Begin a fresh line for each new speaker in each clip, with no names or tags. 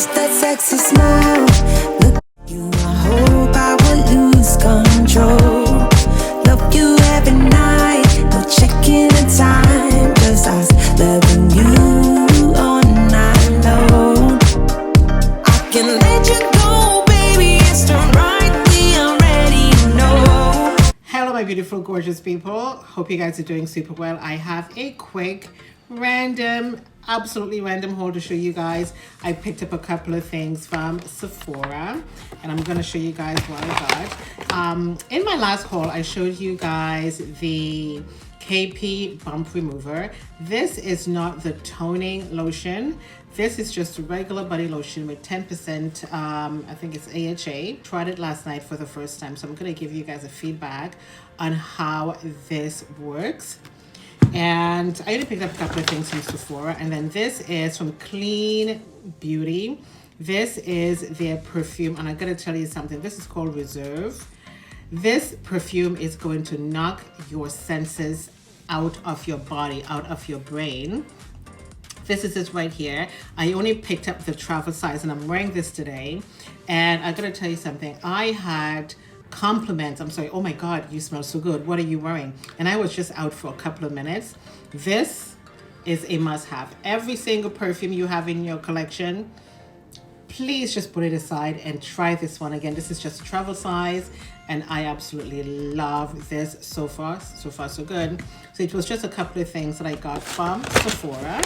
Just that sexy smile. Look at you, I hope I would lose control. Love you every night, no checking the time. Just us loving you all night long. I can let you go, baby, it's done right. We already know.
Hello my beautiful gorgeous people, hope you guys are doing super well. I have a quick absolutely random haul to show you guys. I picked up a couple of things from Sephora and I'm going to show you guys what I got. In my last haul I showed you guys the KP bump remover. This is not the toning lotion. This is just a regular body lotion with 10%, I think it's AHA. Tried it last night for the first time, so I'm going to give you guys a feedback on how this works. And I only picked up a couple of things from Sephora, and then this is from Clean Beauty. This is their perfume, and I'm going to tell you something. This is called Reserve. This perfume is going to knock your senses out of your body, out of your brain. This is it right here. I only picked up the travel size and I'm wearing this today. And I gotta tell you something. I had compliments. I'm sorry. Oh my God, you smell so good. What are you wearing? And I was just out for a couple of minutes. This is a must have. Every single perfume you have in your collection, please just put it aside and try this one again. This is just a travel size and I absolutely love this so far. So far, so good. So it was just a couple of things that I got from Sephora.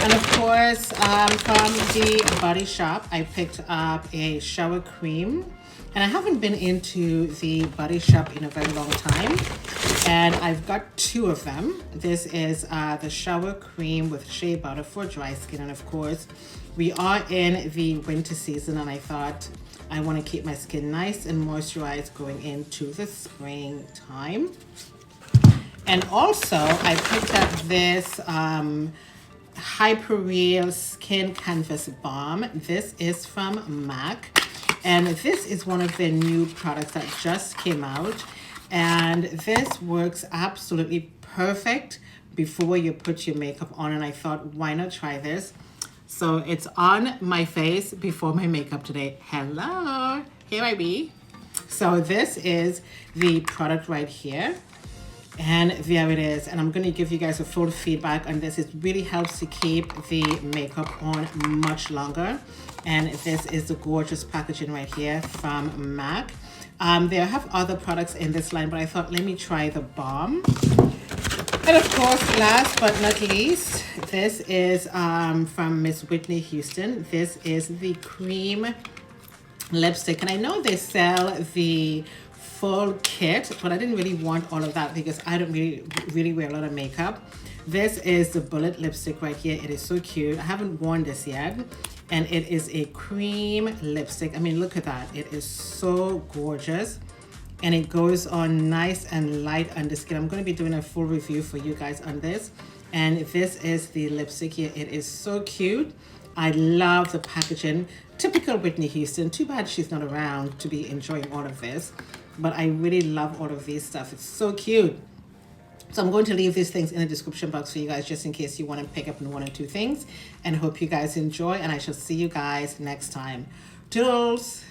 And of course, from the Body Shop, I picked up a shower cream. And I haven't been into the Body Shop in a very long time. And I've got two of them. This is the shower cream with shea butter for dry skin. And of course, we are in the winter season and I thought I want to keep my skin nice and moisturized going into the springtime. And also, I picked up this Hyper Real Skin Canvas Balm. This is from MAC. And this is one of their new products that just came out. And this works absolutely perfect before you put your makeup on. And I thought, why not try this? So it's on my face before my makeup today. Hello, here I be. So this is the product right here. And there it is. And I'm going to give you guys a full feedback on this. It really helps to keep the makeup on much longer. And this is the gorgeous packaging right here from MAC. They have other products in this line, but I thought, let me try the Balm. And of course, last but not least, this is from Miss Whitney Houston. This is the cream lipstick. And I know they sell the full kit, but I didn't really want all of that because I don't really wear a lot of makeup. This is the bullet lipstick right here. It is so cute. I haven't worn this yet. And it is a cream lipstick. I mean, look at that. It is so gorgeous. And it goes on nice and light on the skin. I'm going to be doing a full review for you guys on this. And this is the lipstick here. It is so cute. I love the packaging. Typical Whitney Houston. Too bad she's not around to be enjoying all of this. But I really love all of these stuff. It's so cute. So I'm going to leave these things in the description box for you guys just in case you want to pick up one or two things. And hope you guys enjoy. And I shall see you guys next time. Toodles!